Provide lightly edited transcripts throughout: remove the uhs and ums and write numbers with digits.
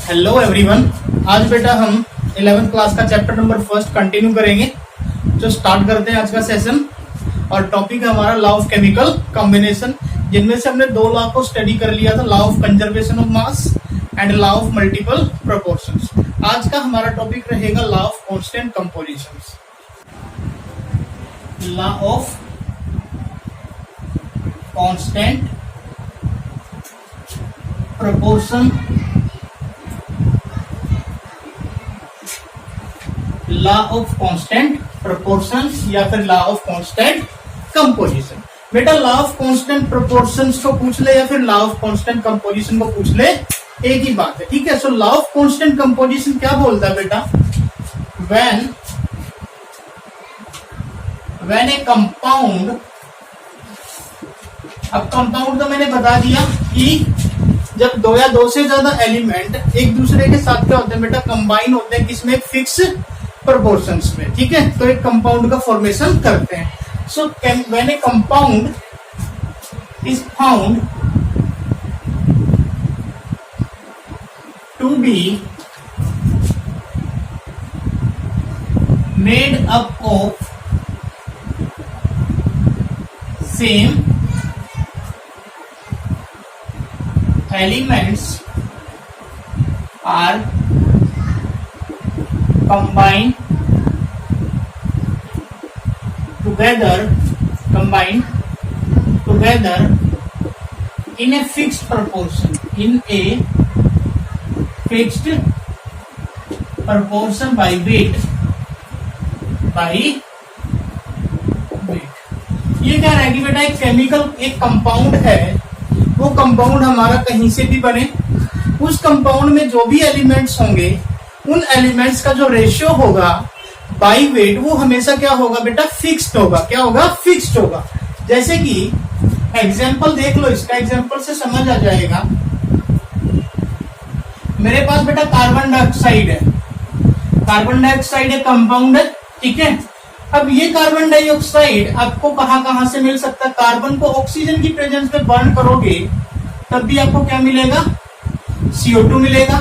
Hello everyone. आज बेटा हम 11th क्लास का चैप्टर नंबर फर्स्ट कंटिन्यू करेंगे। जो स्टार्ट करते हैं आज का सेशन और टॉपिक है हमारा लॉ ऑफ केमिकल कॉम्बिनेशन, जिनमें से हमने दो लॉ को स्टडी कर लिया था, law of conservation of mass and law of multiple proportions. आज का हमारा टॉपिक रहेगा law of constant compositions. Law of constant proportion, law of constant proportions या फिर लॉ ऑफ कांस्टेंट कंपोजिशन। बेटा लॉ ऑफ कांस्टेंट प्रोपोर्शंस को पूछ ले या फिर लॉ ऑफ कांस्टेंट कंपोजिशन को पूछ ले, एक ही बात है, ठीक है। So law of constant composition क्या बोलता है बेटा? व्हेन ए कंपाउंड, अब कंपाउंड तो मैंने बता दिया कि जब दो या दो से ज्यादा एलिमेंट एक दूसरे के साथ क्या होते हैं बेटा, कंबाइन होते हैं, किसमें? फिक्स प्रोपोर्शंस में, ठीक है। तो एक कंपाउंड का फॉर्मेशन करते हैं। So when a compound is found to be made up of same elements are combined together in a fixed proportion, by weight, ये क्या है कि बेटा एक केमिकल, एक कंपाउंड है, वो कंपाउंड हमारा कहीं से भी बने, उस कंपाउंड में जो भी एलिमेंट्स होंगे, उन एलिमेंट्स का जो रेशियो होगा बाय वेट, वो हमेशा क्या होगा बेटा? फिक्स्ड होगा। क्या होगा? फिक्स्ड होगा। जैसे कि एग्जांपल देख लो, इसका एग्जांपल से समझ आ जाएगा। मेरे पास बेटा कार्बन डाइऑक्साइड है, कार्बन डाइऑक्साइड एक कंपाउंड है, ठीक है। अब ये कार्बन डाइऑक्साइड आपको कहां से मिल सकता है? कार्बन को ऑक्सीजन की प्रेजेंस में बर्न करोगे तब भी आपको क्या मिलेगा? CO2 मिलेगा,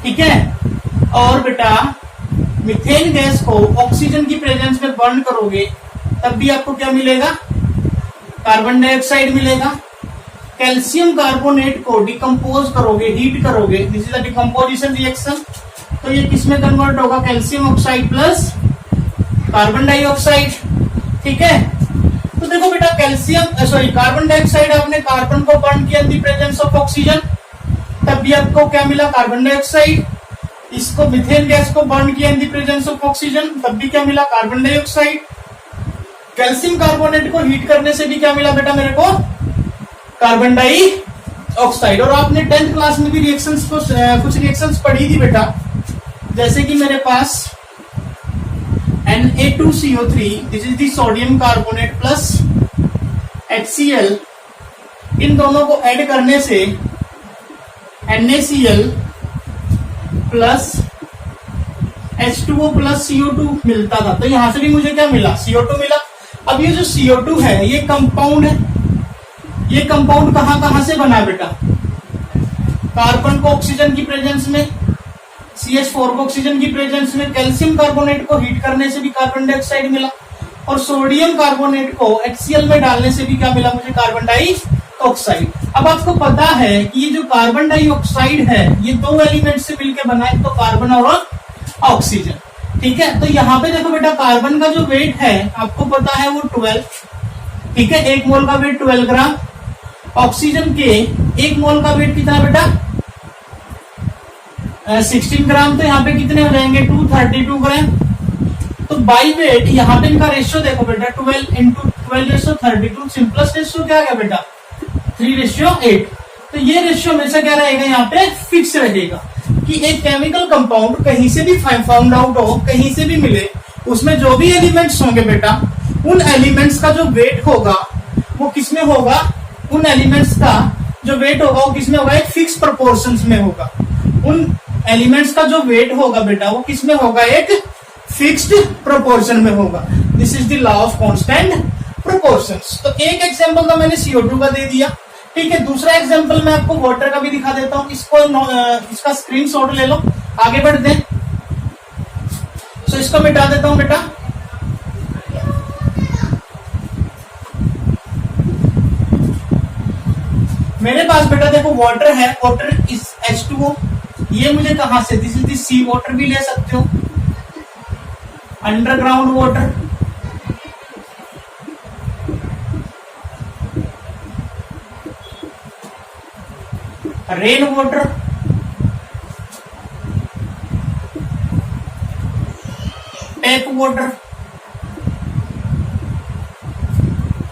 ठीक है। और बेटा मीथेन गैस को ऑक्सीजन की प्रेजेंस में बर्न करोगे तब भी आपको क्या मिलेगा? कार्बन डाइऑक्साइड मिलेगा। कैल्शियम कार्बोनेट को डिकम्पोज करोगे, हीट करोगे, this is the decomposition reaction, तो ये किसमें कन्वर्ट होगा? Calcium oxide plus carbon dioxide, ठीक है। तो देखो बेटा कार्बन डाइऑक्साइड, आपने कार्बन को बर्न किया in the presence of oxygen, तब भी आपको क्या मिला? Carbon dioxide. इसको मीथेन गैस को बर्न किया in the presence of oxygen, तब भी क्या मिला? Carbon dioxide. कैल्शियम कार्बोनेट को हीट करने से भी क्या मिला बेटा मेरे को? Carbon dioxide. और आपने 10th क्लास में भी रिएक्शंस को कुछ रिएक्शंस पढ़ी थी बेटा, जैसे कि मेरे पास Na2CO3, this is the sodium carbonate plus HCl, इन दोनों को ऐड करने से NaCl plus H2O plus CO2 मिलता था। तो यहां से भी मुझे क्या मिला? CO2 मिला। अब ये जो CO2 है ये कंपाउंड है, ये कंपाउंड कहां से बना बेटा? कार्बन को ऑक्सीजन की प्रेजेंस में, CH4 को ऑक्सीजन की प्रेजेंस में, कैल्शियम कार्बोनेट को हीट करने से भी कार्बन डाइऑक्साइड मिला, और सोडियम कार्बोनेट को HCl में डालने से भी क्या मिला मुझे? Carbon dioxide. अब आपको पता है कि ये जो कार्बन डाइऑक्साइड है ये दो एलिमेंट से मिलकर बना है, तो कार्बन और ऑक्सीजन, ठीक है। तो यहाँ पे देखो बेटा कार्बन का जो वेट है आपको पता है वो 12, ठीक है, 1 मोल का वेट 12 ग्राम। ऑक्सीजन के 1 मोल का वेट कितना बेटा? 16 ग्राम। तो यहाँ पे कितने हो जाएंगे? 232 ग्राम। तो बाई वेट यहाँ पे इनका रेशियो देखो बेटा, 12 इंटू 12:32, सिंपलेस्ट रेशियो क्या है बेटा? 3:8। तो ये रेशियो हमेशा क्या रहेगा? यहाँ पे फिक्स रहेगा कि एक केमिकल कंपाउंड कहीं से भी फाउंड आउट हो, कहीं से भी मिले, उसमें जो भी एलिमेंट्स होंगे बेटा, उन एलिमेंट्स का जो वेट होगा वो किसमें होगा? उन एलिमेंट्स का जो वेट होगा वो किसमें होगा? एक फिक्स प्रोपोर्शंस में होगा। उन एलिमेंट्स का जो वेट होगा बेटा वो किसमें होगा? एक फिक्स्ड प्रोपोर्शन में होगा। This is the law of constant proportions. तो एक एग्जांपल तो मैंने CO2 का दे दिया, ठीक है, दूसरा एग्जांपल मैं आपको वाटर का भी दिखा देता हूं, इसका स्क्रीनशॉट ले लो, आगे बढ़ते हैं। तो इसको मिटा देता हूं बेटा। मेरे पास बेटा देखो वाटर है, वाटर इज H2O। ये मुझे कहां से, this is the sea water भी ले सकते हो, underground water, rain water, tap water,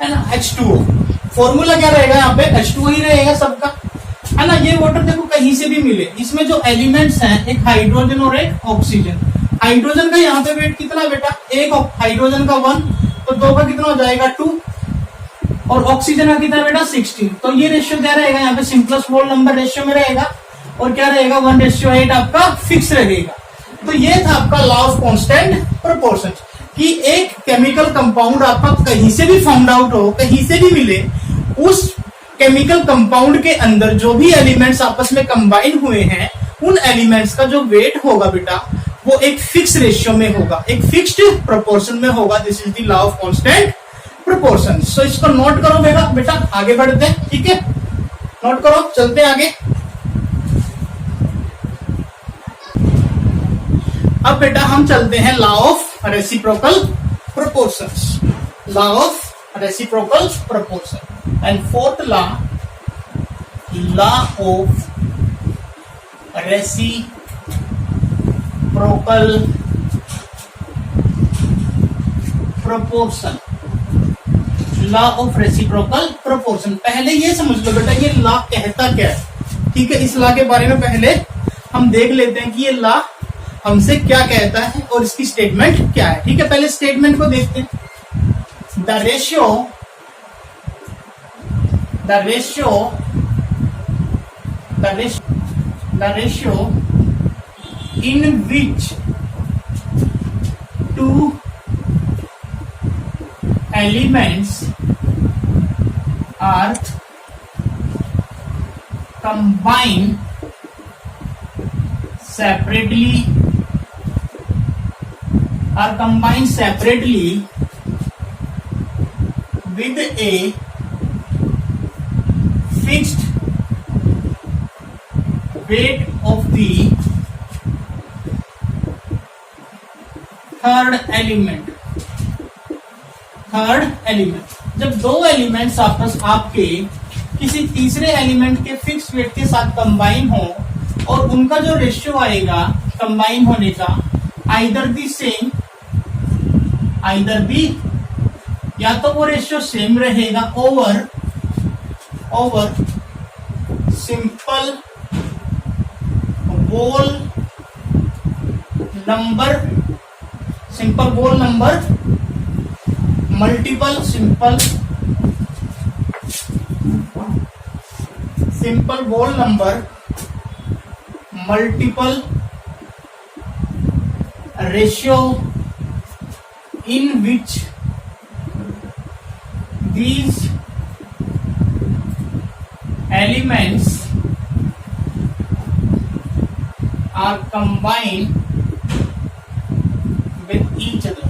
है ना, H2O। फॉर्मूला क्या रहेगा यहाँ पे, H2O ही रहेगा सबका, है ना। ये वाटर देखो कहीं से भी मिले, इसमें जो एलिमेंट्स हैं एक हाइड्रोजन और एक ऑक्सीजन। हाइड्रोजन का यहाँ पे वेट कितना बेटा, एक हाइड्रोजन का 1, तो 2 का कितना हो जाएगा 2, और ऑक्सीजन का कितना बेटा 16। तो ये रेशियो क्या रहेगा यहाँ पे, सिंपलेस्ट होल नंबर रेशियो में रहेगा, और क्या रहेगा 1:8 आपका फिक्स रहेगा। तो ये था आपका लॉ ऑफ कांस्टेंट प्रोपोर्शन, कि एक केमिकल कंपाउंड आपका कहीं से भी फाउंड आउट हो, कहीं से भी मिले, उस केमिकल कंपाउंड के अंदर जो भी एलिमेंट्स आपस में कंबाइन हुए हैं, उन एलिमेंट्स का जो वेट होगा बेटा वो एक फिक्स रेशियो में होगा, एक फिक्स्ड प्रोपोर्शन में होगा। This is the law of constant proportion. So इसको नोट करो बेटा, आगे बढ़ते हैं, ठीक है, नोट करो, चलते हैं आगे। अब बेटा हम चलते हैं law of reciprocal proportions, law of reciprocal proportion. And fourth law of reciprocal proportion, law of reciprocal proportion. पहले ये समझ लो बेटा ये लॉ कहता क्या है, ठीक है। इस लॉ के बारे में पहले हम देख लेते हैं कि ये लॉ हमसे क्या कहता है और इसकी स्टेटमेंट क्या है, ठीक है। पहले स्टेटमेंट को देखते हैं। The ratio in which two elements are combined separately with a fixed weight of the third element. जब दो एलिमेंट्स आपके किसी तीसरे एलिमेंट के फिक्स वेट के साथ कंबाइन हो और उनका जो रेशियो आएगा कंबाइन होने का, either the same either be, या तो वो रेशियो सेम रहेगा over simple whole number multiple simple whole number multiple ratio in which these elements are combined with each other।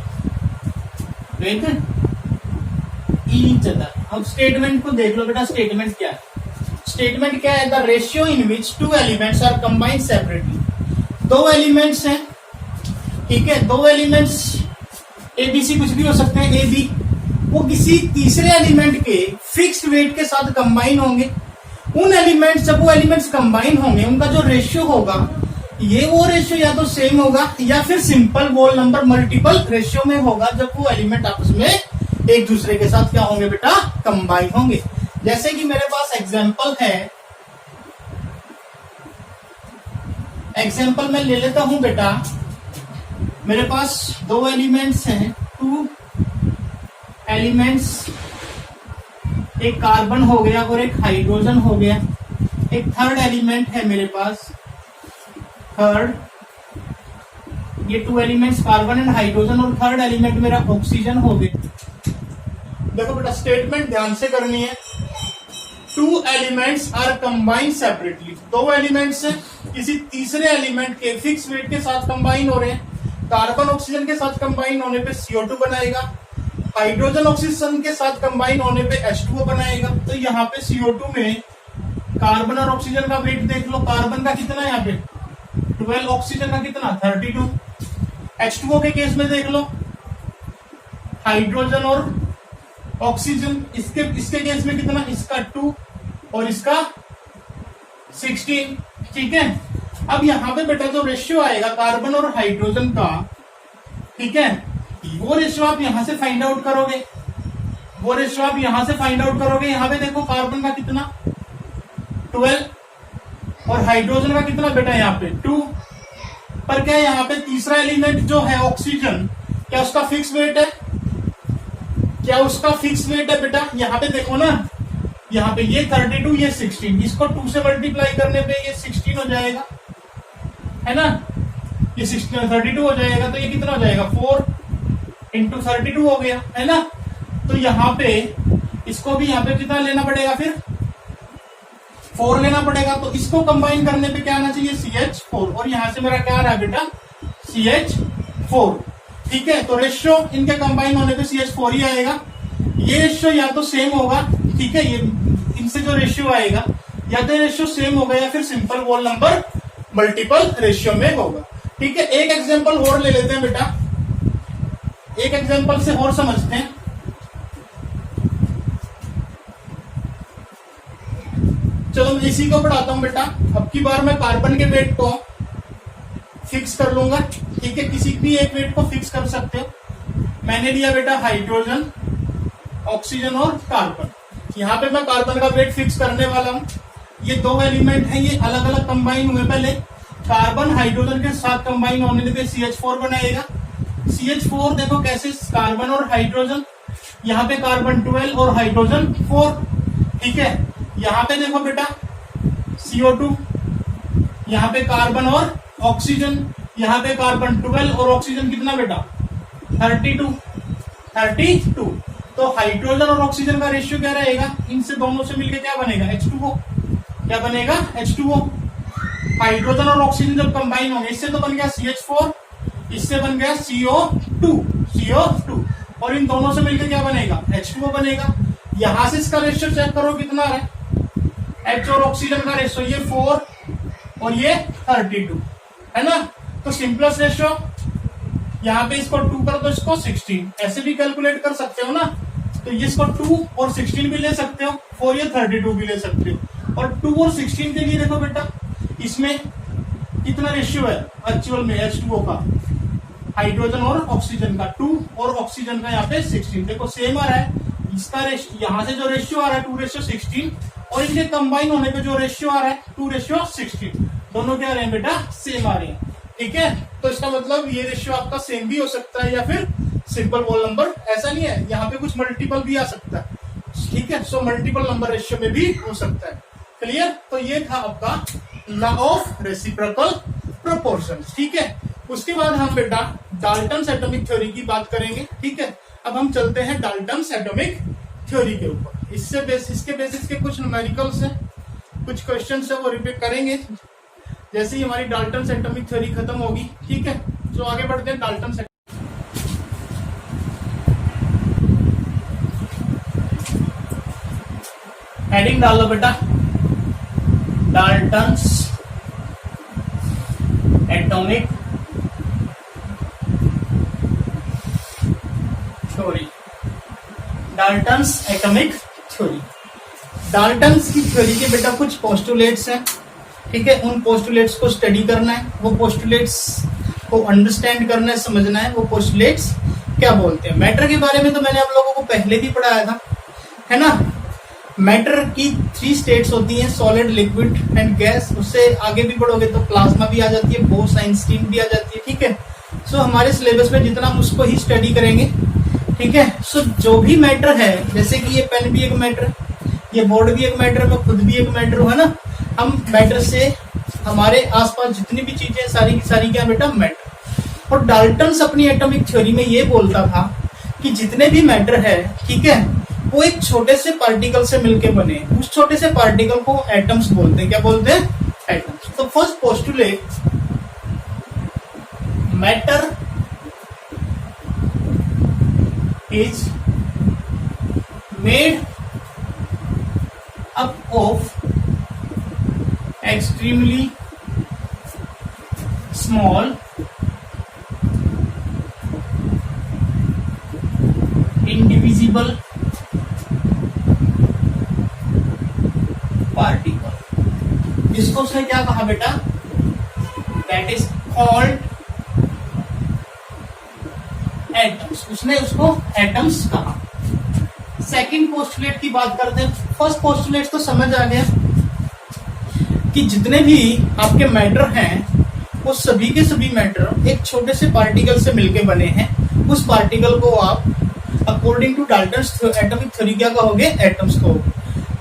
अब स्टेटमेंट को देख लो बेटा, स्टेटमेंट क्या है। स्टेटमेंट क्या है, the ratio in which two elements are combined separately. दो elements हैं, ठीक है, दो एलिमेंट्स एबीसी कुछ भी हो सकते हैं, ए बी, वो किसी तीसरे एलिमेंट के फिक्स्ड वेट के साथ कंबाइन होंगे। उन एलिमेंट्स, जब वो एलिमेंट्स कंबाइन होंगे, उनका जो रेशियो होगा वो रेशियो या तो सेम होगा या फिर simple whole number multiple ratio में होगा, जब वो एलिमेंट आपस में एक दूसरे के साथ क्या होंगे बेटा, कंबाइन होंगे। जैसे कि मेरे पास एग्जांपल है, एग्जांपल मैं ले लेता हूं बेटा। मेरे पास दो एलिमेंट्स हैं, टू एलिमेंट्स, एक कार्बन हो गया और एक हाइड्रोजन हो गया। एक थर्ड एलिमेंट है मेरे पास, थर्ड, ये two elements carbon and hydrogen, और थर्ड एलिमेंट मेरा ऑक्सीजन हो गया। देखो बेटा स्टेटमेंट ध्यान से करनी है। Two elements are combined separately, दो एलिमेंट्स किसी तीसरे एलिमेंट के फिक्स वेट के साथ कंबाइन हो रहे हैं। कार्बन ऑक्सीजन के साथ कंबाइन होने पे CO2 बनाएगा, हाइड्रोजन ऑक्सीजन के साथ कंबाइन होने पे H2O बनाएगा। तो यहाँ पे CO2 में कार्बन और ऑक्सीजन का वेट देख लो, कार्बन का कितना है यहाँ पे 12, ऑक्सीजन का कितना 32। H2O के केस में देख लो, हाइड्रोजन और ऑक्सीजन, इसके केस में कितना, इसका 2 और इसका 16। ठीक है, अब यहाँ पे बेटा जो रेशियो आएगा कार्बन और हाइड्रोजन का, ठीक है, वो रेशियो आप यहां से फाइंड आउट करोगे, वो रेशियो आप यहां से फाइंड आउट करोगे। यहाँ पे देखो कार्बन का कितना 12 और हाइड्रोजन का कितना बेटा यहाँ पे 2। पर क्या यहाँ पे तीसरा एलिमेंट जो है ऑक्सीजन, क्या उसका फिक्स वेट है, क्या उसका फिक्स वेट है बेटा? यहाँ पे देखो ना, यहाँ पे ये 32 ये 16, इसको 2 से मल्टीप्लाई करने पे ये 16 हो जाएगा, है ना, ये 32 हो जाएगा। तो ये कितना हो जाएगा 4 इंटू 32 हो गया, है ना। तो यहाँ पे इसको भी यहाँ पे कितना लेना पड़ेगा, फिर 4 लेना पड़ेगा। तो इसको कंबाइन करने पे क्या आना चाहिए CH4, और यहाँ से मेरा क्या आ रहा है बेटा CH4। ठीक है, तो रेशियो इनके कंबाइन होने पे CH4 ही आएगा। ये रेशियो या तो सेम होगा, ठीक है, ये इनसे जो रेशियो आएगा या तो रेशियो सेम होगा या फिर simple whole number multiple ratio में होगा। ठीक है, एक एग्जांपल और ले लेते हैं बेटा, एक एग्जांपल से और समझते हैं। चलो मैं इसी को पढ़ाता हूं बेटा। अब की बार मैं कार्बन के वेट को फिक्स कर लूंगा, ठीक है, किसी भी एक वेट को फिक्स कर सकते हो। मैंने लिया बेटा हाइड्रोजन, ऑक्सीजन और कार्बन। यहाँ पे मैं कार्बन का वेट फिक्स करने वाला हूँ। ये दो एलिमेंट हैं, ये अलग अलग कंबाइन हुए। पहले कार्बन हाइड्रोजन के साथ कंबाइन होने पे CH4 बनाएगा। CH4 देखो कैसे, कार्बन और हाइड्रोजन, यहाँ पे कार्बन 12 और हाइड्रोजन 4। ठीक है, यहाँ पे देखो बेटा CO2, यहाँ पे कार्बन और ऑक्सीजन, यहाँ पे कार्बन 12 और ऑक्सीजन कितना बेटा 32। तो हाइड्रोजन और ऑक्सीजन का रेशियो क्या रहेगा, इनसे दोनों से मिलकर क्या बनेगा H2O। क्या बनेगा H2O। हाइड्रोजन और ऑक्सीजन जब कंबाइन होंगे, इससे तो बन गया CH4, इससे बन गया CO2 और इन दोनों से मिलकर क्या बनेगा H2O बनेगा। यहां से इसका रेशियो चेक करो कितना है, H और ऑक्सीजन का रेशियो ये 4 और ये 32, है ना। तो सिंपलेस्ट रेशियो यहाँ पे इसको 2 कर दो, इसको 16, ऐसे भी कैलकुलेट कर सकते हो ना। तो ये इसको 2 और 16 भी ले सकते हो, 4 या 32 भी ले सकते हो। और 2 और 16 के लिए देखो बेटा इसमें कितना रेशियो है एक्चुअल में H2O का, हाइड्रोजन और ऑक्सीजन का 2 और ऑक्सीजन का यहाँ पे 16। देखो सेम आ रहा है, इसका यहाँ से जो रेशियो आ रहा है 2:16 और इनके कंबाइन होने पे जो रेशियो आ रहा है 2:16, दोनों क्या आ रहे हैं बेटा सेम आ रहे हैं। ठीक है, तो इसका मतलब ये रेशियो आपका सेम भी हो सकता है या फिर सिंपल वोल नंबर, ऐसा नहीं है, यहाँ पे कुछ मल्टीपल भी आ सकता है। ठीक है, सो मल्टीपल नंबर रेशियो में भी हो सकता है। क्लियर, तो ये था आपका लॉ ऑफ रेसिप्रोकल प्रोपोर्शन। ठीक है, उसके बाद हम बेटा डाल्टन्स एटॉमिक थ्योरी की बात करेंगे। ठीक है, अब हम चलते हैं डाल्टन्स एटॉमिक थ्योरी के ऊपर। इसके बेसिस के कुछ न्यूमेरिकल्स हैं, कुछ क्वेश्चंस है वो रिपीट करेंगे जैसे ही हमारी डाल्टन्स एटॉमिक थ्योरी खत्म होगी। ठीक है, तो आगे बढ़ते हैं डाल्टन्स। हेडिंग डाल लो बेटा, Dalton's atomic theory. Dalton's atomic theory, Dalton's की थ्योरी के बेटा कुछ पोस्टुलेट्स हैं। ठीक है, उन पोस्टुलेट्स को स्टडी करना है, वो पोस्टुलेट्स को अंडरस्टैंड करना है, समझना है वो पोस्टुलेट्स क्या बोलते हैं। मैटर के बारे में तो मैंने आप लोगों को पहले भी पढ़ाया था, है ना। मैटर की 3 स्टेट्स होती हैं, सॉलिड, लिक्विड एंड गैस। उससे आगे भी बढ़ोगे तो प्लाज्मा भी आ जाती है, बोस-आइंस्टीन भी आ जाती है। ठीक है, सो हमारे सिलेबस में जितना हम उसको ही स्टडी करेंगे। ठीक है, सो जो भी मैटर है, जैसे कि ये पेन भी एक मैटर है, ये बोर्ड भी एक मैटर है, मैं खुद भी एक मैटर हूं, है ना। हम मैटर से हमारे आसपास जितनी भी चीजें सारी की सारी क्या बेटा मैटर। और डाल्टन्स अपनी एटॉमिक थ्योरी में ये बोलता था कि जितने भी मैटर है, ठीक है, वो एक छोटे से पार्टिकल से मिलके बने, उस छोटे से पार्टिकल को एटम्स बोलते हैं। क्या बोलते हैं? एटम्स। तो first postulate, matter is made up of extremely small indivisible particle। इसको उसने क्या कहा बेटा? That is called atoms। उसने उसको एटम्स कहा। सेकंड पोस्टुलेट की बात करते हैं। फर्स्ट पोस्टुलेट तो समझ आ गया कि जितने भी आपके मैटर हैं वो सभी के सभी मैटर एक छोटे से पार्टिकल से मिलके बने हैं। उस पार्टिकल को आप according to Dalton's atomic theory क्या कहोगे? एटम्स कहोगे।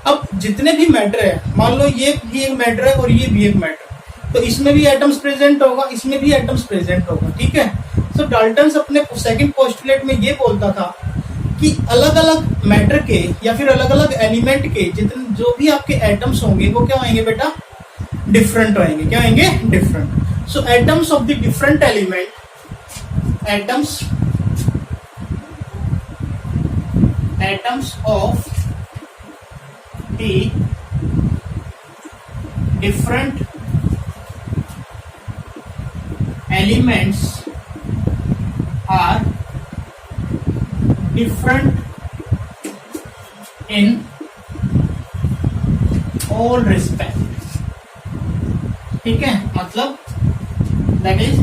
अब जितने भी मैटर है, मान लो ये भी एक मैटर है और ये भी एक मैटर, तो इसमें भी एटम्स प्रेजेंट होगा, इसमें भी एटम्स प्रेजेंट होगा। ठीक है। तो डाल्टन्स अपने सेकंड पोस्टुलेट में ये बोलता था कि अलग अलग मैटर के या फिर अलग अलग एलिमेंट के जितने जो भी आपके एटम्स होंगे वो क्या होंगे बेटा? डिफरेंट होंगे। क्या होंगे? Different. So atoms of the different element, atoms of the different elements are different in all respects। ठीक है, मतलब दैट इज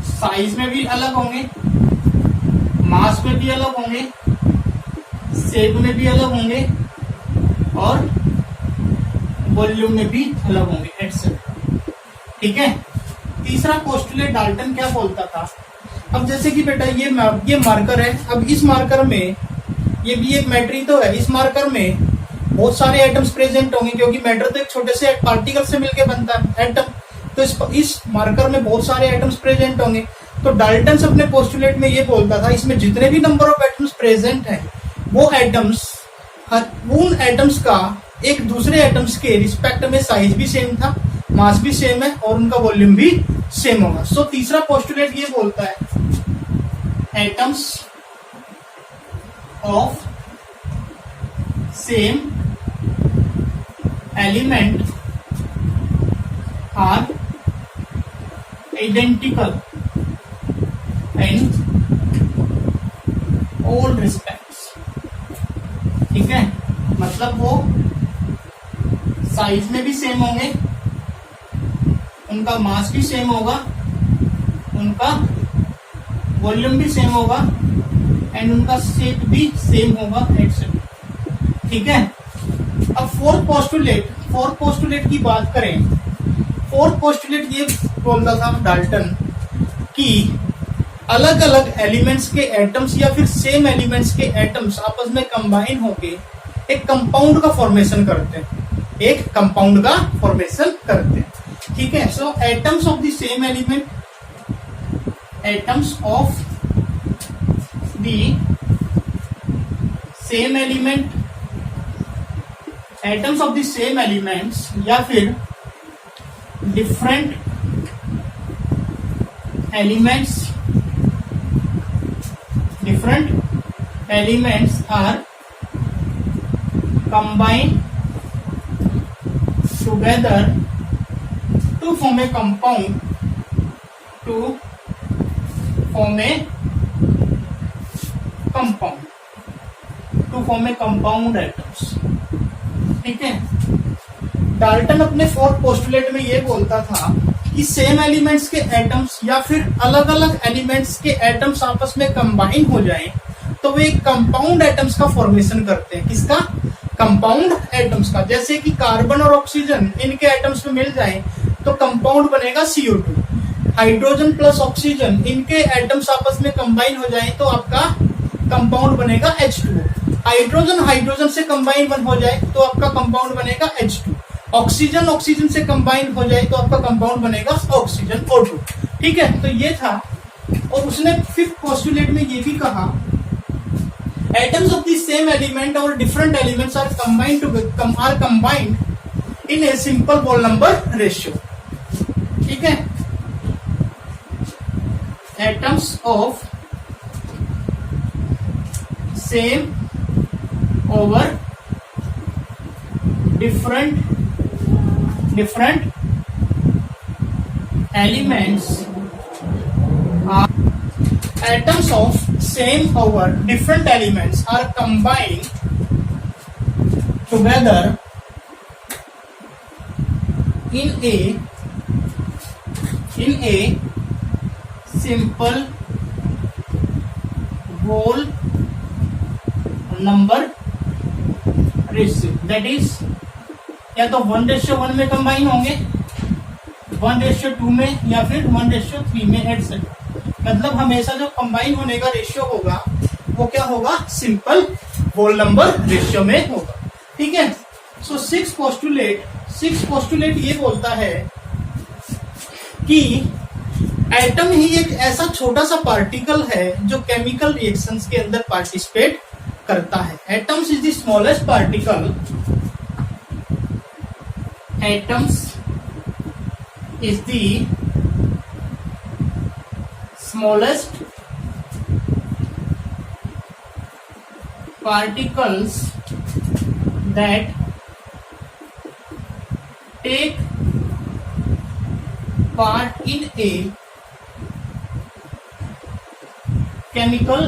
साइज में भी अलग होंगे, मास में भी अलग होंगे, शेप में भी अलग होंगे और वॉल्यूम में भी अलग होंगे एटसेट्रा। ठीक है। तीसरा पोस्टुलेट डाल्टन क्या बोलता था? अब जैसे कि बेटा ये मार्कर है, अब इस मार्कर में ये भी एक मैटर ही तो है, इस मार्कर में बहुत सारे एटम्स प्रेजेंट होंगे क्योंकि मैटर तो एक छोटे से पार्टिकल से मिलकर बनता है एटम, तो इस मार्कर में बहुत सारे एटम्स प्रेजेंट होंगे। तो डाल्टन अपने पोस्टुलेट में ये बोलता था इसमें जितने भी नंबर ऑफ एटम्स प्रेजेंट हैं वो एटम्स, उन एटम्स का एक दूसरे एटम्स के रिस्पेक्ट में साइज भी सेम था, मास भी सेम है और उनका वॉल्यूम भी सेम होगा। सो तीसरा पोस्टुलेट ये बोलता है atoms of same element are identical in all respects. ठीक है, मतलब वो साइज में भी सेम होंगे, उनका मास भी सेम होगा, उनका वॉल्यूम भी सेम होगा एंड उनका शेप भी सेम होगा एक्सेट्रा। ठीक है। अब फोर्थ पोस्टुलेट की बात करें। फोर्थ पोस्टुलेट ये बोलता था डाल्टन कि अलग अलग एलिमेंट्स के एटम्स या फिर सेम एलिमेंट्स के एटम्स आपस में कंबाइन होके एक कंपाउंड का फॉर्मेशन करते हैं, एक कंपाउंड का फॉर्मेशन करते हैं। ठीक है। So atoms of the same element, atoms of the same element, atoms of the same elements या फिर different elements, different elements are combined together to form a compound, to form a compound atoms। ठीक है। Dalton अपने fourth postulate में ये बोलता था कि सेम एलिमेंट्स के एटम्स या फिर अलग अलग एलिमेंट्स के एटम्स आपस में कंबाइन हो जाएं तो वे कंपाउंड एटम्स का फॉर्मेशन करते हैं। किसका? कंपाउंड एटम्स का। जैसे कि कार्बन और ऑक्सीजन इनके एटम्स में मिल जाएं तो कंपाउंड बनेगा CO2। हाइड्रोजन प्लस ऑक्सीजन इनके एटम्स आपस में कंबाइन हो जाएं तो आपका कंपाउंड बनेगा H2। हाइड्रोजन से कंबाइन हो जाए तो आपका कंपाउंड बनेगा H2। ऑक्सीजन से कंबाइन हो जाए तो आपका कंपाउंड बनेगा ऑक्सीजन O2। ठीक है। तो ये था। और उसने फिफ्थ पोस्टुलेट में ये भी कहा atoms of the same element or different elements are combined in a simple whole number ratio. ठीक है, atoms of same over different elements are atoms of same over different elements are combined together in a simple whole number ratio. That is, या तो 1:1 में combine होंगे, 1:2 में, या फिर 1:3 में, एटसेट्रा. मतलब हमेशा जो कंबाइन होने का रेशियो होगा वो क्या होगा, सिंपल होल नंबर रेशियो में होगा. ठीक है. सो सिक्स पोस्टुलेट ये बोलता है कि एटम ही एक ऐसा छोटा सा पार्टिकल है जो केमिकल रिएक्शंस के अंदर पार्टिसिपेट करता है. Atoms is the smallest particle. Atoms is the smallest particles that take part in a chemical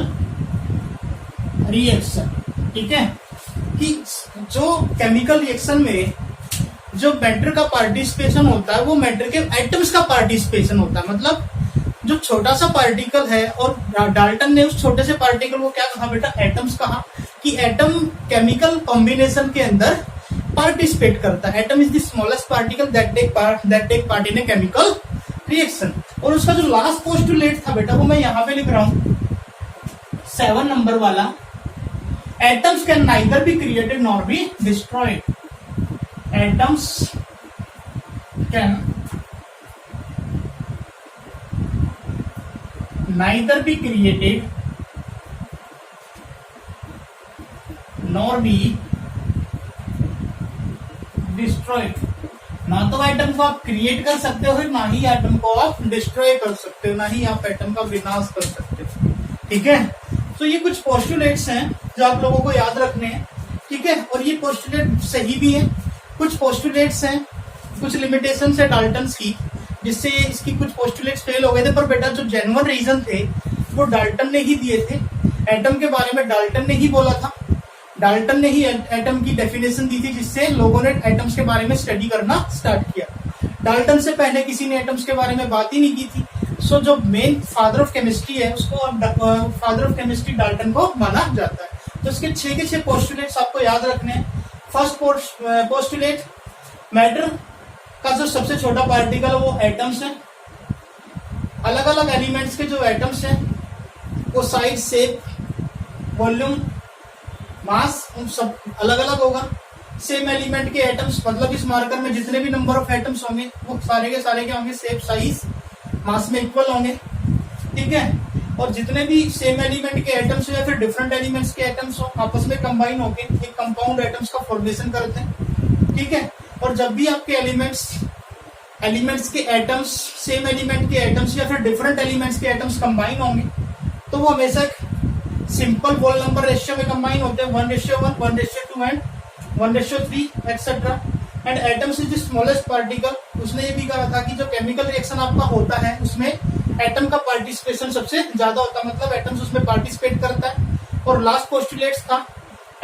reaction. ठीक है, कि जो केमिकल रिएक्शन में जो मैटर का पार्टिसिपेशन होता है वो मैटर के एटम्स का पार्टिसिपेशन होता है. मतलब जो छोटा सा पार्टिकल है, और डाल्टन ने उस छोटे से पार्टिकल को क्या कहा बेटा, एटम्स कहा, कि एटम केमिकल कॉम्बिनेशन के अंदर पार्टिसिपेट करता है. Atom is the smallest particle that take part in a chemical reaction. और उसका जो लास्ट पोस्टुलेट था बेटा वो मैं यहां पे लिख रहा हूं, 7 नंबर वाला. Atoms can neither be created nor be destroyed. Atoms can neither be created nor be destroyed. ना तो एटम को आप क्रिएट कर सकते हो, ना ही एटम को आप डिस्ट्रॉय कर सकते हो, ना ही आप एटम का विनाश कर सकते हो. ठीक है. तो ये कुछ पोस्टुलेट्स हैं जो आप लोगों को याद रखने हैं. ठीक है. और ये पोस्टुलेट सही भी है. कुछ पोस्टुलेट्स हैं, कुछ लिमिटेशंस है डाल्टन्स की, जिससे इसकी कुछ पोस्टुलेट्स फेल हो गए थे. पर बेटा जो जेन्युइन रीजन थे वो डाल्टन ने ही दिए थे. एटम के बारे में डाल्टन ने ही बोला था. डाल्टन ने ही एटम की डेफिनेशन दी थी, जिससे लोगों ने एटम्स के बारे में स्टडी करना स्टार्ट किया. डाल्टन से पहले किसी ने एटम्स के बारे में बात ही नहीं की थी. सो जो मेन फादर ऑफ केमिस्ट्री है उसको फादर ऑफ केमिस्ट्री डाल्टन को माना जाता है. तो इसके 6 के 6 पोस्टुलेट्स आपको याद रखने हैं. फर्स्ट पोस्टुलेट, मैटर का जो सबसे छोटा पार्टिकल है वो एटम्स है. अलग अलग एलिमेंट्स के जो एटम्स हैं वो साइज, शेप, वॉल्यूम, मास सब अलग अलग होगा. सेम एलिमेंट के एटम्स, मतलब इस मार्कर में जितने भी नंबर ऑफ एटम्स होंगे वो सारे के सारे क्या होंगे, शेप, साइज, मास में इक्वल होंगे. ठीक है. और जितने भी सेम एलिमेंट के एटम्स या फिर डिफरेंट एलिमेंट्स के एटम्स हो, आपस में कंबाइन होकर एक कंपाउंड एटम्स का फॉर्मेशन करते हैं. ठीक है. और जब भी आपके एलिमेंट्स के एटम्स सेम एलिमेंट के एटम्स या फिर डिफरेंट एलिमेंट्स के एटम्स कंबाइन होंगे तो वो हमेशा सिंपल होल नंबर रेशियो में कंबाइन होते हैं, 1:1, 1:2 and 1:3 etcetera. And atoms is the smallest particle. उसने ये भी कहा था कि जो केमिकल रिएक्शन आपका होता है उसमें एटम का पार्टिसिपेशन सबसे ज्यादा होता है, मतलब एटम्स उसमें पार्टिसिपेट करता है. और लास्ट पोस्टुलेट्स था,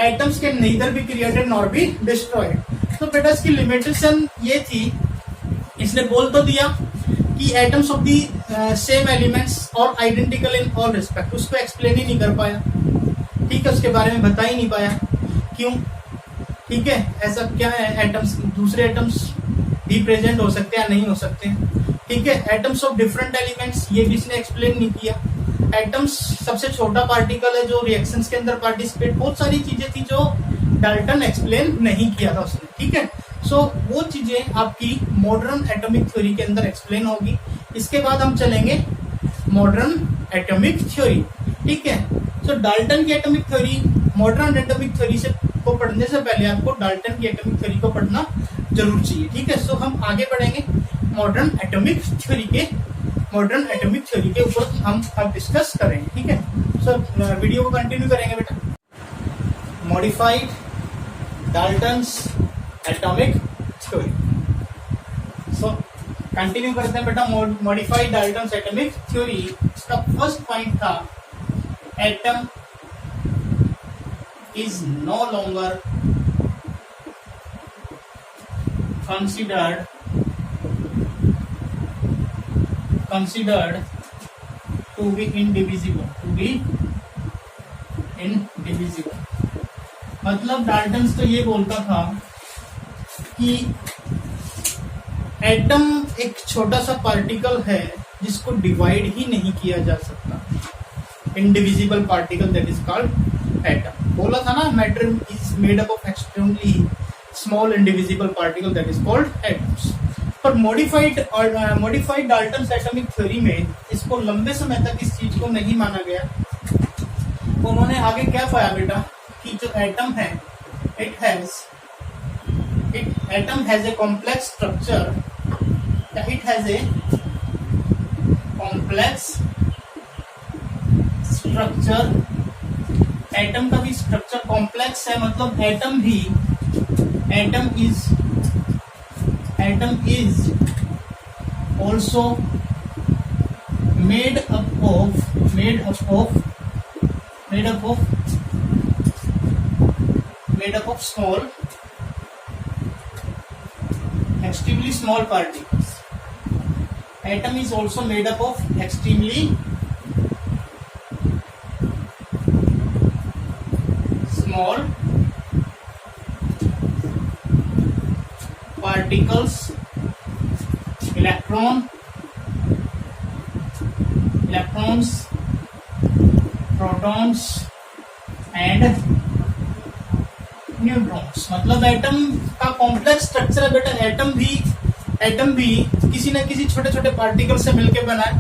atoms can neither be created nor be destroyed. तो बेटा इसकी लिमिटेशन ये थी, इसने बोल तो दिया कि atoms of the same elements और आइडेंटिकल इन ऑल रिस्पेक्ट. उसको एक्सप्लेन ही नहीं कर पाया. ठीक है. उसके बारे में बता ही नहीं पाया. क्यों? ठीक है. ऐसा क्या है, एटम्स दूसरे एटम्स भी प्रेजेंट हो सकते हैं या नहीं हो सकते हैं. ठीक है. एटम्स ऑफ डिफरेंट एलिमेंट्स ये भी इसने एक्सप्लेन नहीं किया. एटम्स सबसे छोटा पार्टिकल है जो रिएक्शंस के अंदर पार्टिसिपेट, बहुत सारी चीजें थी जो डाल्टन एक्सप्लेन नहीं किया था उसने. ठीक है. सो वो चीजें आपकी मॉडर्न एटॉमिक थ्योरी के अंदर एक्सप्लेन होगी. इसके बाद हम चलेंगे मॉडर्न एटॉमिक थ्योरी. ठीक है. सो डाल्टन की atomic theory modern atomic theory से को पढ़ने से पहले आपको डाल्टन की एटॉमिक थ्योरी को पढ़ना जरूर चाहिए, ठीक है। सो हम आगे बढ़ेंगे मॉडर्न एटॉमिक थ्योरी के ऊपर हम अब डिस्कस करेंगे, ठीक है। सो वीडियो को कंटिन्यू करेंगे बेटा। Modified Dalton's atomic theory. So continue करते हैं बेटा। मॉडिफाइड डाल्टन्स एटॉमिक थ्योरी, इसका फर्स्ट पॉइंट था atom is no longer considered to be indivisible, मतलब डाल्टन्स तो ये बोलता था कि एटम एक छोटा सा पार्टिकल है जिसको डिवाइड ही नहीं किया जा सकता, indivisible particle, that is called atom. बोला था ना, matter is made up of extremely small indivisible particle, that is called atoms. पर मॉडिफाइड डाल्टन्स एटॉमिक थ्योरी में इसको लंबे समय तक इस चीज को नहीं माना गया। उन्होंने आगे क्या पाया बेटा कि जो एटम है atom has a complex structure, it has a complex structure. Atom का भी स्ट्रक्चर कॉम्प्लेक्स है, मतलब atom is also made up of small, extremely small particles. Atom is also made up of extremely small particles, electrons, protons and neutrons. मतलब atom का complex structure है बेटा। Atom भी किसी न किसी छोटे छोटे पार्टिकल से मिलकर बना है,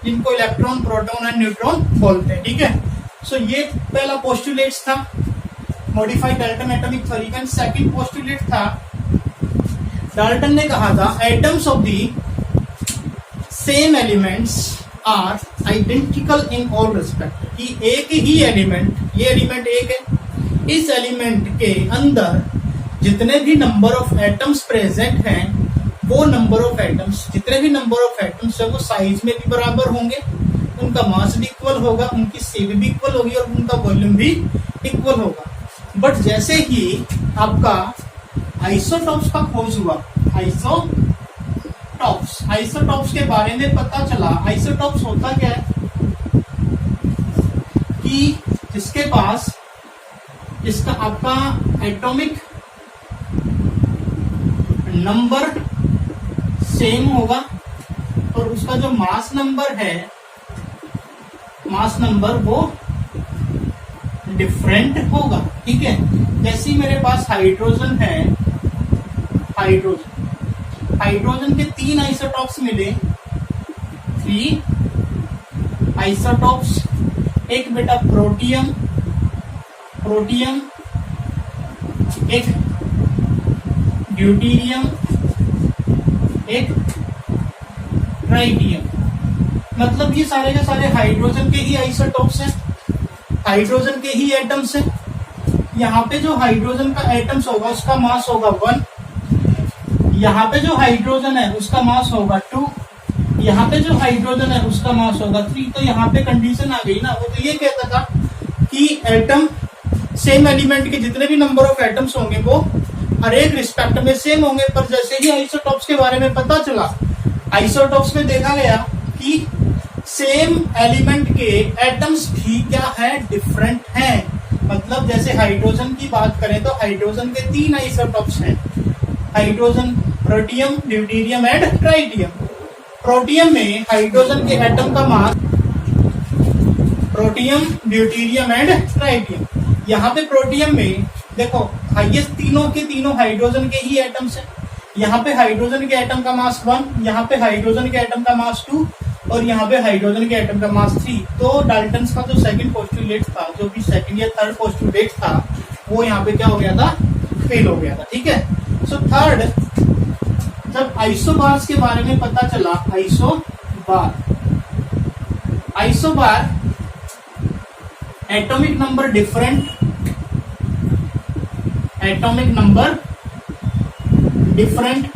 जिनको इलेक्ट्रॉन, प्रोटॉन एंड न्यूट्रॉन बोलते हैं, ठीक है। सो ये पहला पोस्टुलेट्स था मॉडिफाइड डाल्टन एटॉमिक थ्योरी का। सेकंड पोस्टुलेट था, डाल्टन ने कहा था atoms of the same elements are identical in all respect, कि एक ही एलिमेंट, ये एलिमेंट एक है, इस एलिमेंट के अंदर जितने भी नंबर ऑफ एटम्स प्रेजेंट हैं, वो नंबर ऑफ एटम्स, जितने भी नंबर ऑफ एटम्स है वो साइज में भी बराबर होंगे, उनका मास भी इक्वल होगा, उनकी शेप भी इक्वल होगी और उनका वॉल्यूम भी इक्वल होगा। बट जैसे ही आपका आइसोटॉप्स का खोज हुआ, आइसोटॉप्स के बारे में पता चला। आइसोटॉप्स होता क्या है कि जिसका आपका एटॉमिक नंबर सेम होगा और उसका जो मास नंबर वो डिफरेंट होगा, ठीक है। जैसे मेरे पास हाइड्रोजन है, हाइड्रोजन के 3 आइसोटॉप्स मिले, 3 आइसोटॉप्स। एक बेटा प्रोटियम, एक ड्यूटेरियम, एक ट्राइटियम। मतलब ये सारे के सारे हाइड्रोजन के ही आइसोटॉप्स हैं, हाइड्रोजन के ही एटम्स हैं। यहाँ पे जो हाइड्रोजन का एटम्स होगा उसका मास होगा 1, यहाँ पे जो हाइड्रोजन है उसका मास होगा 2, यहाँ पे जो हाइड्रोजन है उसका मास होगा 3। तो यहाँ पे कंडीशन आ गई ना, वो तो ये कहता था कि एटम सेम एलिमेंट के जितने भी नंबर ऑफ एटम्स होंगे वो हर एक रिस्पेक्ट में सेम होंगे। पर जैसे ही आइसोटॉप्स के बारे में पता चला, आइसोटॉप्स में देखा गया कि सेम एलिमेंट के एटम्स भी क्या है, डिफरेंट हैं। मतलब जैसे हाइड्रोजन की बात करें तो हाइड्रोजन के 3 आइसोटॉप्स हैं, hydrogen, protium, deuterium and tritium. Protium में हाइड्रोजन के एटम का मास, प्रोटियम, ड्यूटेरियम एंड ट्राइटियम। यहाँ पे प्रोटियम में देखो हाईएस्ट तीनों के तीनों हाइड्रोजन के ही एटम्स हैं। यहाँ पे हाइड्रोजन के एटम का मास 1, यहाँ पे हाइड्रोजन के एटम का मास 2 और यहाँ पे हाइड्रोजन के एटम का मास 3। तो डाल्टन्स का जो सेकंड पोस्टुलेट था, जो भी सेकंड या थर्ड पोस्टुलेट था, वो यहाँ पे क्या हो गया था, फेल हो गया था। ठीक है। सो थर्ड, जब आइसोबार्स के बारे में पता चला, आइसोबार एटॉमिक नंबर डिफरेंट,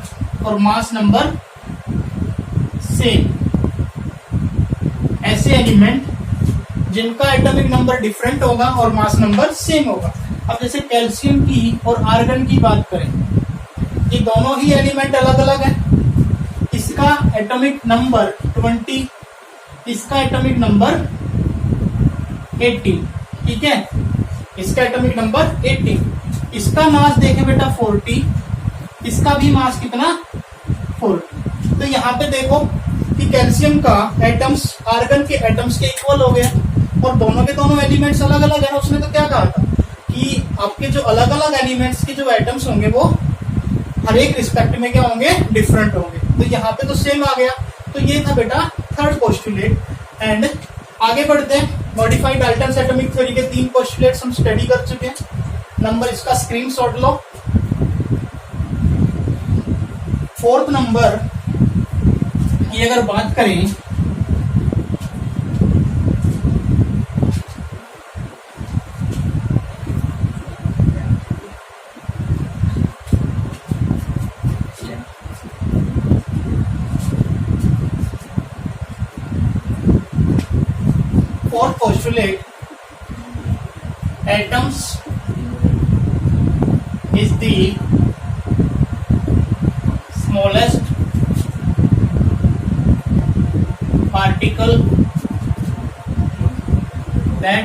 और मास नंबर सेम। ऐसे एलिमेंट जिनका एटॉमिक नंबर डिफरेंट होगा और मास नंबर सेम होगा। अब जैसे कैल्शियम की और आर्गन की बात करें, ये दोनों ही एलिमेंट अलग अलग है। इसका एटॉमिक नंबर 20, इसका एटॉमिक नंबर 18। ठीक है, इसका एटॉमिक नंबर 18, इसका मास देखें बेटा 40, इसका भी मास कितना 40। तो यहाँ पे देखो कि कैल्शियम का एटम्स आर्गन के एटम्स के इक्वल हो गया और दोनों के दोनों एलिमेंट्स अलग अलग है ना। उसने तो क्या कहा था कि आपके जो अलग अलग एलिमेंट्स के जो एटम्स होंगे वो हर एक रिस्पेक्ट में क्या होंगे, डिफरेंट होंगे। तो यहाँ पे तो सेम आ गया। तो ये था बेटा थर्ड पोस्टुलेट। एंड आगे बढ़ते हैं। मॉडिफाइड डाल्टन्स एटॉमिक थ्योरी के 3 पोस्टुलेट्स हम स्टडी कर चुके हैं। नंबर इसका स्क्रीनशॉट लो। फोर्थ नंबर की अगर बात करें, fourth postulate, atoms is the smallest particle that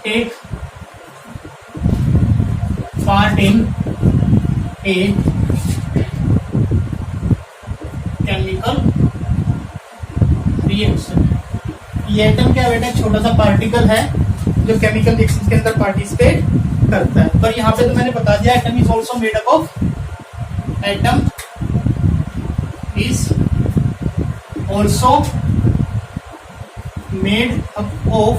take part in a chemical reaction। ये एटम क्या बेटा, छोटा सा पार्टिकल है जो केमिकल रिएक्शन के अंदर पार्टिसिपेट करता है। पर यहाँ पे तो मैंने बता दिया, atom is also made up of, atom is also made up of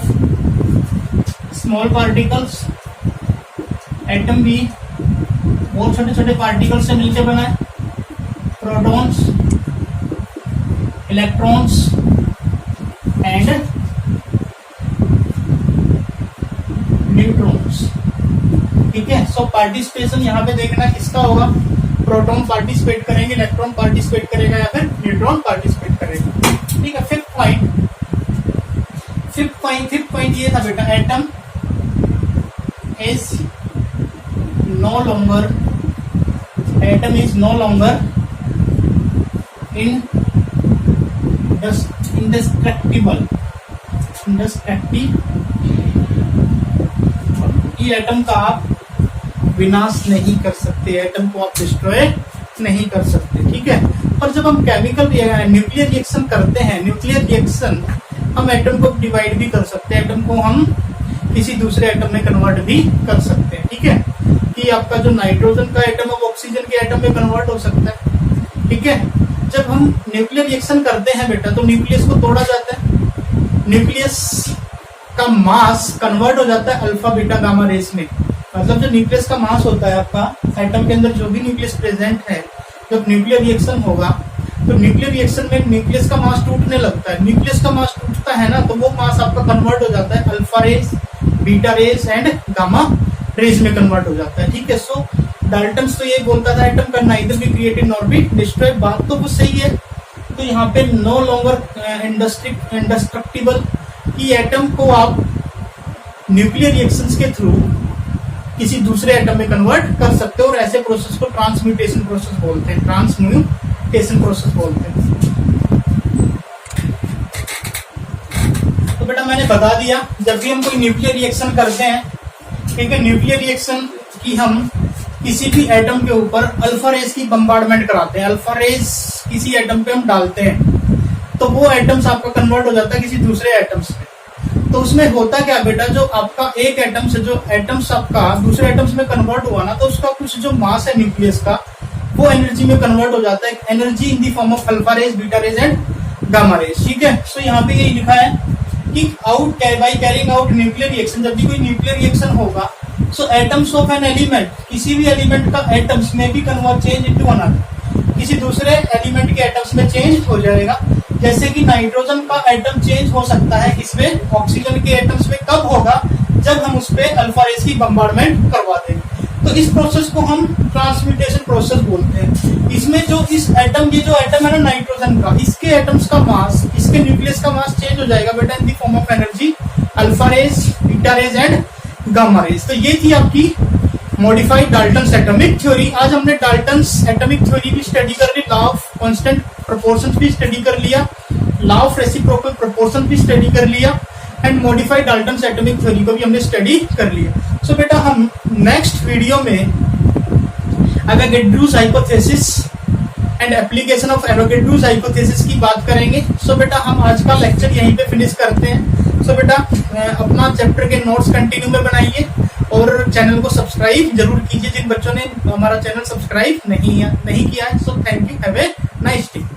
small particles. Atom भी बहुत छोटे छोटे पार्टिकल से मिलकर बना है। Protons, electrons and neutrons. ठीक है। सो पार्टिसिपेशन यहाँ पे देखना किसका होगा, प्रोटॉन पार्टिसिपेट करेंगे, इलेक्ट्रॉन पार्टिसिपेट करेगा या फिर न्यूट्रॉन पार्टिसिपेट करेगा। ठीक है। फिफ्थ पॉइंट ये था बेटा, atom is no longer indestructible. ये एटम का आप विनाश नहीं कर सकते, एटम को आप डिस्ट्रॉय नहीं कर सकते। ठीक है। और जब हम केमिकल न्यूक्लियर रिएक्शन करते हैं, न्यूक्लियर रिएक्शन हम एटम को डिवाइड भी कर सकते हैं, एटम को हम किसी दूसरे एटम में कन्वर्ट भी कर सकते हैं। ठीक है। कि आपका जो नाइट्रोजन का एटम है वो ऑक्सीजन के एटम में कन्वर्ट हो सकता है। ठीक है। जब हम न्यूक्लियर रिएक्शन करते हैं बेटा, तो न्यूक्लियस को तोड़ा जाता है, न्यूक्लियस का मास कन्वर्ट हो जाता है अल्फा बीटा गामा रेस में। मतलब जो न्यूक्लियस का मास होता है आपका एटम के अंदर, जो भी न्यूक्लियस प्रेजेंट है, जब न्यूक्लियर रिएक्शन होगा तो न्यूक्लियर रिएक्शन में न्यूक्लियस का मास टूटने लगता है। न्यूक्लियस का मास टूटता है ना, तो वो मास आपका कन्वर्ट हो जाता है alpha rays, beta rays and gamma rays में कन्वर्ट हो जाता है। ठीक है। सो डाल्टन्स तो ये बोलता था, atom can neither be created nor be destroyed. बात तो कुछ सही है। तो यहाँ पे नो लॉन्गर इंडेस्ट्रक्टिबल, कि एटम को आप न्यूक्लियर रिएक्शंस के थ्रू किसी दूसरे एटम में कन्वर्ट कर सकते हो, और ऐसे प्रोसेस को ट्रांसम्यूटेशन प्रोसेस बोलते हैं, ट्रांसम्यूटेशन प्रोसेस बोलते हैं। तो बेटा मैंने बता दिया, जब भी हम कोई न्यूक्लियर रिएक्शन करते हैं, ठीक है, न्यूक्लियर रिएक्शन की हम किसी भी एटम के ऊपर अल्फा रेस की बम्बार्डमेंट कराते हैं, अल्फा रेस किसी एटम पे हम डालते हैं, तो वो एटम्स आपका कन्वर्ट हो जाता है किसी दूसरे एटम्स में। तो उसमें होता क्या बेटा, जो आपका एक एटम से जो एटम्स आपका दूसरे एटम्स में कन्वर्ट हुआ ना, तो उसका कुछ जो मास है न्यूक्लियस का, वो एनर्जी में कन्वर्ट हो जाता है, energy in the form of alpha rays, beta rays and gamma rays, ठीक है। सो यहाँ पे यही लिखा है कि by carrying out nuclear reaction, जब भी कोई न्यूक्लियर रिएक्शन होगा, so atoms of an element, किसी भी एलिमेंट का एटम्स में भी कन्वर्ट चेंज इनटू अनदर, किसी दूसरे एलिमेंट के एटम्स में चेंज हो जाएगा। जैसे कि नाइट्रोजन का एटम चेंज हो सकता है किसमें, ऑक्सीजन के एटम्स में, कब होगा, जब हम उस पे अल्फा रेज की बम्बार्डमेंट करवा देंगे। तो इस प्रोसेस को हम ट्रांसम्यूटेशन प्रोसेस बोलते हैं। इसमें जो इस एटम, ये जो एटम है ना नाइट्रोजन का, इसके एटम्स का मास, इसके न्यूक्लियस का मास चेंज हो जाएगा बेटा in the form of energy, alpha rays, beta rays and gamma rays. तो ये थी आपकी मॉडिफाइड डाल्टन्स एटॉमिक थ्योरी। आज हमने डाल्टन्स एटॉमिक थ्योरी भी स्टडी कर ली, लॉ ऑफ कांस्टेंट प्रोपोर्शंस भी स्टडी कर लिया, लॉ ऑफ रेसिप्रोकल प्रोपोर्शन भी स्टडी कर लिया, and modified Dalton's atomic theory को भी हमने स्टडी कर लिया। सो बेटा हम नेक्स्ट वीडियो में Avogadro's hypothesis and application of Avogadro's hypothesis की बात करेंगे। सो बेटा हम आज का लेक्चर यहीं पे फिनिश करते हैं। सो बेटा अपना चैप्टर के नोट्स कंटिन्यू में बनाइए और चैनल को सब्सक्राइब जरूर कीजिए जिन बच्चों ने हमारा चैनल सब्सक्राइब नहीं किया है। So thank you, have a nice day.